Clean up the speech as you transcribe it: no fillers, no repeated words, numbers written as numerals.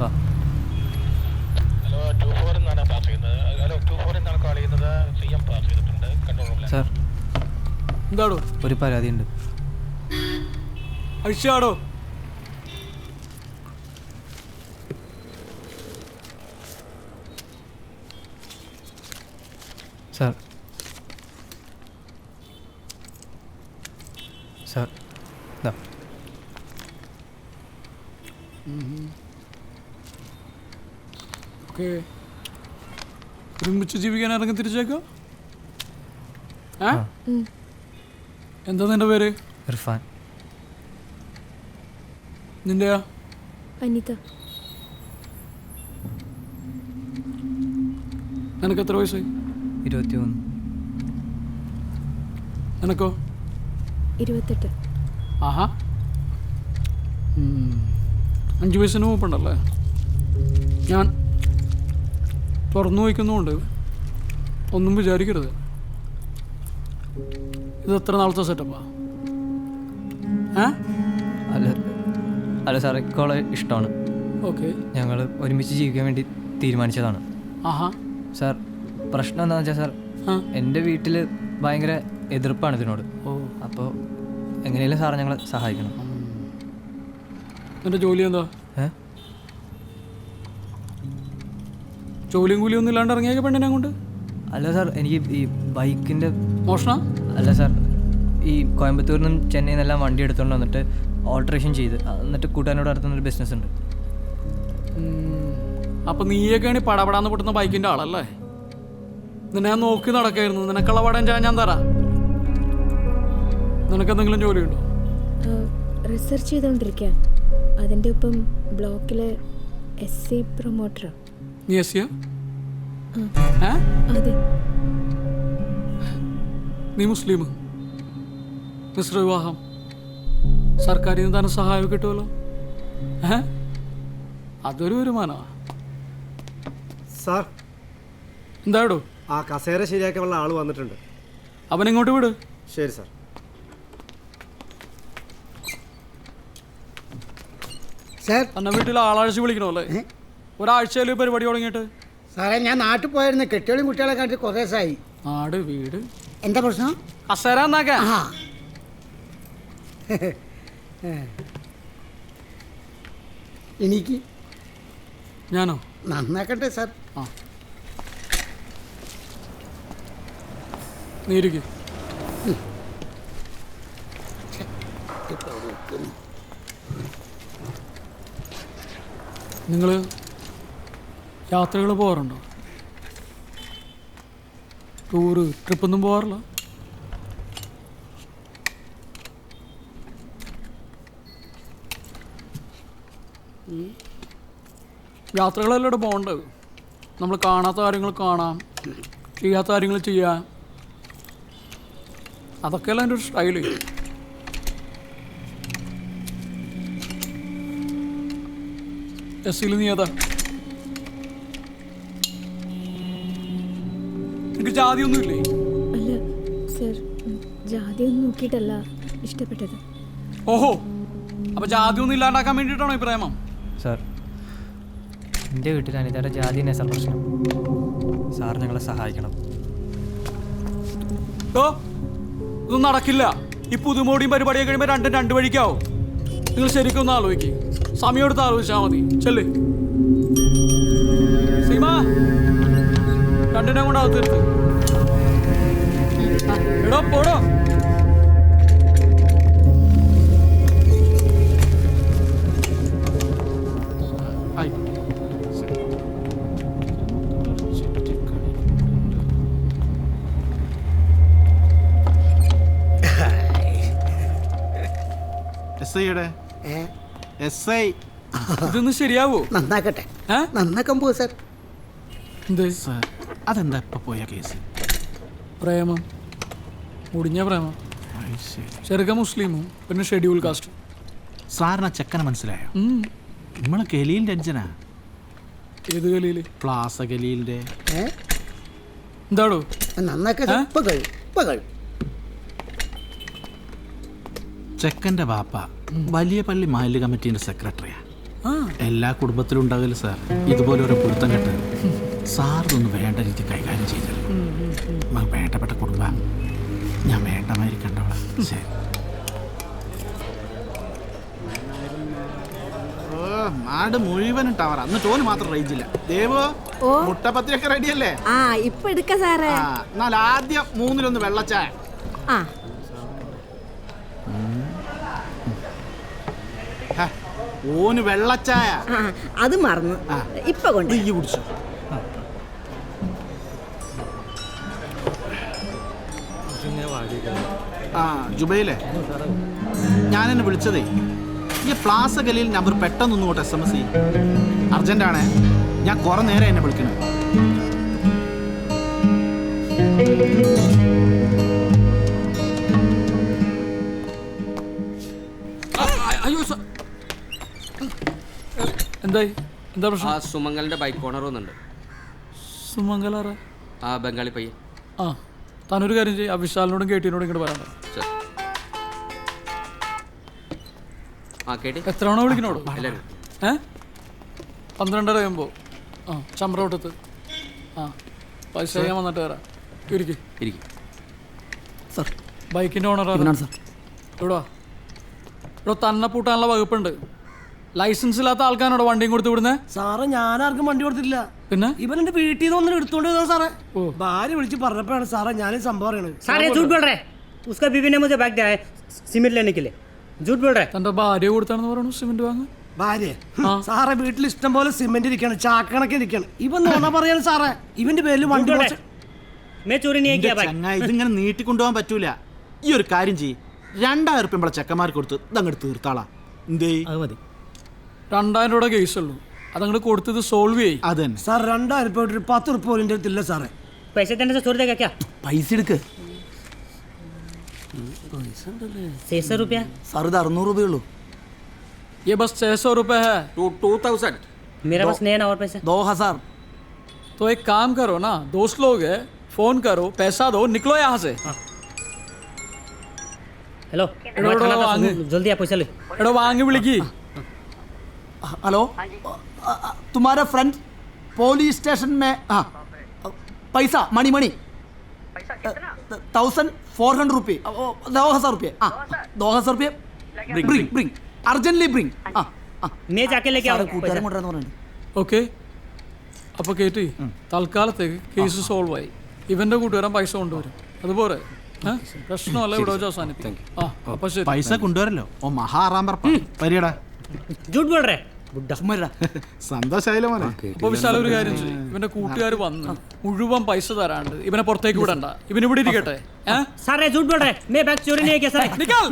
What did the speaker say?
വാ. ഹലോ 24 എന്നാണ് പാസ് ചെയ്യുന്നത്. ഹലോ 24 എന്നാണ് കോൾ ചെയ്യുന്നത്. CM പാസ് ചെയ്തിട്ടുണ്ട്. കൺട്രോൾ റൂമിൽ. സാർ എന്താടോ? ഒരു പരാതി ഉണ്ട്. അഴിച്ചാടോ? സാർ സാർ ഇതാ. ഓക്കെ, ഒരുമിച്ച് ജീവിക്കാൻ ഇറങ്ങി തിരിച്ചേക്കാം. എന്താ നിന്റെ പേര്? ഇർഫാൻ. നിന്റെയാ? അനിത. നിനക്ക് എത്ര വയസ്സായി? 21. നിനക്കോ? 28. ആഹാ, 5 വയസ്സിന് മൂപ്പുണ്ടല്ലേ? ഞാൻ തുറന്നു വയ്ക്കുന്നുണ്ട്, ഒന്നും വിചാരിക്കരുത്. ഇത് എത്ര നാളത്തെ സെറ്റപ്പാ? അല്ല അല്ല സാർ, ഇക്കോളെ ഇഷ്ടമാണ്. ഓക്കെ, ഞങ്ങൾ ഒരുമിച്ച് ജീവിക്കാൻ വേണ്ടി തീരുമാനിച്ചതാണ്. ആഹാ. സാർ പ്രശ്നം എന്താണെന്ന് വെച്ചാൽ സാർ, എൻ്റെ വീട്ടിൽ ഭയങ്കര എതിർപ്പാണ് ഇതിനോട്. അപ്പോൾ എങ്ങനെയാലും സാർ ഞങ്ങളെ സഹായിക്കണം. എൻ്റെ ജോലി എന്താ? ജോലിയും കൂലിയൊന്നും ഇല്ലാണ്ട് ഇറങ്ങിയ പെണ്ണിനെ കൊണ്ട്? അല്ല സാർ, എനിക്ക് ഈ ബൈക്കിൻ്റെ മോഷണം? അല്ല സാർ, ഈ കോയമ്പത്തൂരിൽ നിന്നും ചെന്നൈയിൽ നിന്നെല്ലാം വണ്ടി എടുത്തുകൊണ്ട് വന്നിട്ട് ഓൾട്രേഷൻ ചെയ്ത് എന്നിട്ട് കൂട്ടുകാരനോട് നടത്തുന്നൊരു ബിസിനസ് ഉണ്ട്. അപ്പം നീയൊക്കെയാണ് ഈ പടപടാന്ന് പൊട്ടുന്ന ബൈക്കിൻ്റെ ആളല്ലേ? നിന്നെ ഞാൻ നോക്കി നടക്കായിരുന്നു. നിനക്കുള്ള പടം ഞാൻ തരാം. നിനക്കെന്തെങ്കിലും ജോലിയുണ്ടോ? റിസർച്ച് ചെയ്തുകൊണ്ടിരിക്കുക. അതിൻ്റെ ഒപ്പം ബ്ലോക്കിലെ SC പ്രൊമോട്ടറാണ്. നീ എസ്സിയാ? അതെ. നീ മുസ്ലിം, മിശ്ര വിവാഹം, സർക്കാരിൽ നിന്ന് തന്നെ സഹായം കിട്ടുമല്ലോ. അതൊരു വരുമാനമാണ് സാർ. എന്താടോ? ആ കസേര ശരിയാക്കാനുള്ള ആൾ വന്നിട്ടുണ്ട്. അവൻ ഇങ്ങോട്ട് വിട്. ശരി സാർ. സാർ, അന്ന വീട്ടിൽ ആളാഴ്ച വിളിക്കണമല്ലേ? ഒരാഴ്ചയിൽ പരിപാടി തുടങ്ങിയിട്ട്. സാറേ, ഞാൻ നാട്ടിൽ പോയിരുന്നു. കെട്ടികളും കുട്ടികളെ കണ്ടിട്ട് കുറേ ദിവസമായി. നാട് വീട് എന്താ പ്രശ്നം? കസേര എന്നാക്കാ? എനിക്ക് ഞാനോ? നന്നാക്കട്ടെ സാർ. നീ ഇരിക്ക്. നിങ്ങൾ യാത്രകൾ പോകാറുണ്ടോ? ടൂറ്, ട്രിപ്പൊന്നും പോകാറില്ല? യാത്രകളെല്ലാം ഇവിടെ പോകേണ്ടത്. നമ്മൾ കാണാത്ത കാര്യങ്ങൾ കാണാം, ചെയ്യാത്ത കാര്യങ്ങൾ ചെയ്യാം. അതൊക്കെയല്ല എൻ്റെ ഒരു സ്റ്റൈല്. SCയിൽ നീ ഏതാ? എനിക്ക് ജാതിയൊന്നുമില്ലേ? അല്ല സർ, ജാതിയൊന്നും നോക്കിയിട്ടല്ല ഇഷ്ടപ്പെട്ടത്. ഓഹോ, അപ്പോൾ ജാതിയൊന്നും ഇല്ലാണ്ടാക്കാൻ വേണ്ടിയിട്ടാണോ ഈ പ്രേമം? സാർ, എൻ്റെ വീട്ടിൽ അനിതയുടെ ജാതി തന്നെ സാർ പ്രശ്നം. സാർ ഞങ്ങളെ സഹായിക്കണം. ഇതൊന്നും നടക്കില്ല. ഈ പുതുമോടിയും പരിപാടിയൊക്കെ കഴിയുമ്പോൾ രണ്ടും രണ്ട് വഴിക്കാവും. നിങ്ങൾ ശരിക്കും ഒന്ന് ആലോചിക്കും. സമയം എടുത്ത് ആലോചിച്ചാൽ മതി. ചെല്ലേ സീമ, രണ്ടിനെ കൊണ്ട് അകത്തിരുത്ത്. എടോ പോടോ. ഇതൊന്ന് ശരിയാവോ? നന്നാക്കട്ടെ. നന്നാക്കാൻ പോവാ സാർ. അതെന്താ ഇപ്പൊ പോയ കേസ്? പ്രേമം, മുടിഞ്ഞ പ്രേമം. ചെറുക്ക മുസ്ലിമും പിന്നെ ഷെഡ്യൂൾ കാസ്റ്റ്. സാറിന് ചെക്കനെ മനസ്സിലായോ? നമ്മളെ ഗലീലിന്റെ അഞ്ചനാ. ഏത് ഗലീല്? പ്ലാസ ഗലീലിന്റെ. എന്താടോ? നന്നാക്കാൻ ഇപ്പൊ കഴിയും, ഇപ്പൊ കഴിയും. ചെക്കൻ്റെ ബാപ്പ വലിയ പള്ളി മഹല്ല് കമ്മിറ്റീൻ്റെ സെക്രട്ടറിയാണ്. എല്ലാ കുടുംബത്തിലും ഉണ്ടാകില്ല സാർ ഇതുപോലെ ഒരു പൊരുത്തം കെട്ട്. സാറിതൊന്നും വേണ്ട രീതി കൈകാര്യം ചെയ്തത്. വേണ്ടപ്പെട്ട കുടുംബം ഞാൻ വേണ്ടമാതിരി കണ്ടോളാം. ശരി. നാട് മുഴുവനും ടവർ. അന്ന് ടോന് മാത്രം റേഞ്ച് ഇല്ല. ദേവോ മുട്ടപ്പത്തിയൊക്കെ റെഡിയല്ലേ? ആ ഇപ്പൊ എടുക്ക സാറേ. എന്നാൽ ആദ്യം 3-1 വെള്ളച്ചായ. ആ ഓന് വെള്ളച്ചായ. അത് മറന്നു. ഇപ്പൊ കൊണ്ട് കുടിച്ചോ. ജുബൈലേ, ഞാൻ എന്നെ വിളിച്ചതേ ഈ പ്ലാസ ഗലിയിൽ നമ്പർ പെട്ടെന്ന് കൊണ്ട് SMS ചെയ്യും. അർജന്റാണ്. ഞാൻ കുറെ നേരം എന്നെ വിളിക്കണം. അയ്യോ എന്തായി? എന്താ പ്രശ്നം? ആ സുമംഗലിന്റെ ബൈക്ക് ഓണർ വന്നിട്ടുണ്ട്. സുമംഗലാറ? ആ ബംഗാളി പയ്യൻ. ആ താനൊരു കാര്യം ചെയ്യും, ആ വിശാലിനോടും കേട്ടിനോടും ഇങ്ങോട്ട് പറയണ്ട. ആ കേട്ടി എത്ര തവണ വിളിക്കണോട്? എല്ലാവരും 12:30 കഴിയുമ്പോൾ ചമ്പ്രോട്ടത്ത്. പൈസ ചെയ്യാൻ വന്നിട്ട് വരാം. ഇരിക്കും സാർ. ബൈക്കിൻ്റെ ഓണറാണ് സാർ. ഇവിടെ തന്നെ പൂട്ടാനുള്ള വകുപ്പുണ്ട്. ലൈസൻസ് ഇല്ലാത്ത ആൾക്കാരോട് വണ്ടിയും കൊടുത്ത് വിടുന്നേ? സാറേ ഞാനാർക്കും വണ്ടി കൊടുത്തിട്ടില്ല. പിന്നെ ഇവൻ എന്റെ വീട്ടിൽ നിന്ന് വന്നിട്ട് എടുത്തോണ്ട് വന്നതാ സാറേ. ഭാര്യ വിളിച്ച് പറഞ്ഞപ്പോഴാണ് സാറേ ഞാൻ സംഭവം അറിയണത്. തന്റെ ഭാര്യ കൊടുത്താണെന്ന് പറയണു സിമെന്റ് വാങ്ങാൻ. ഭാര്യ സാറേ വീട്ടിൽ ഇഷ്ടം പോലെ സിമെന്റ് ഇരിക്കാണ്, ചാക്കണക്കെ ഇരിക്കാണ്. ഇവൻ നോണ പറയാണ് സാറേ. ഇവന്റെ പേരിൽ വണ്ടി ഇതിങ്ങനെ നീട്ടിക്കൊണ്ടുപോകാൻ പറ്റൂല. ഈ ഒരു കാര്യം ചെയ്യ്, 2000 ഉറുപ്പിക ചെക്കന്മാർക്ക് കൊടുത്ത് ഇതങ്ങോട്ട് തീർത്താളാ. എന്തേ? 2000 രൂപയുടെ കേസുള്ളൂ, അതങ്ങോട്ട് കൊടുത്തത് സോൾവ് ചെയ്യും. അതന്നെ സാർ. 2000 രൂപ 10 ഉറുപ്പ് പോലും എൻ്റെ അടുത്തില്ല സാറേ. പൈസ എടുക്ക്. സാർ ഇത് 600 രൂപയുള്ളൂ. ये बस 600 रुपए है. 2000. मेरा बस नहीं है ना और पैसे. 2000. तो एक काम करो ना, दोस्त लोग है, फोन करो, पैसा दो, निकलो यहाँ से. हेलो जल्दी आप पैसा ले. एडो वांगी विളിക്കി. हेलो तुम्हारा फ्रेंड पुलिस स्टेशन में. पैसा मनी 1400 रुपये. 2000 रुपये. 2000 रुपये ब्रिंग अर्जेंटली ब्रिंग. मैं जाके लेके आओ. ഓക്കെ, അപ്പോൾ കേട്ടി തൽക്കാലത്തേക്ക് കേസ് സോൾവ് ആയി. ഇവന്റെ കൂട്ടുകാരൻ പൈസ കൊണ്ടുവരും. അതുപോലെ പ്രശ്നമല്ല, ഇവിടെ വെച്ച് അവസാനിപ്പിക്കും. അപ്പോൾ ശരി. പൈസ കൊണ്ടുവരല്ലോ. ഓ മഹാറാമ്പർ പരിയടാ. സന്തോഷായില്ല മോനെ. അപ്പോൾ വിശാല ഒരു കാര്യം ചെയ്യും, ഇവന്റെ കൂട്ടുകാർ വന്ന് മുഴുവൻ പൈസ തരാണ്ട് ഇവനെ പുറത്തേക്ക് വിടണ്ട. ഇവന് ഇവിടെ ഇരിക്കട്ടെ. सारे झूठ बोल रहे हैं. मैं बैग चोरी नहीं किया सर. निकल.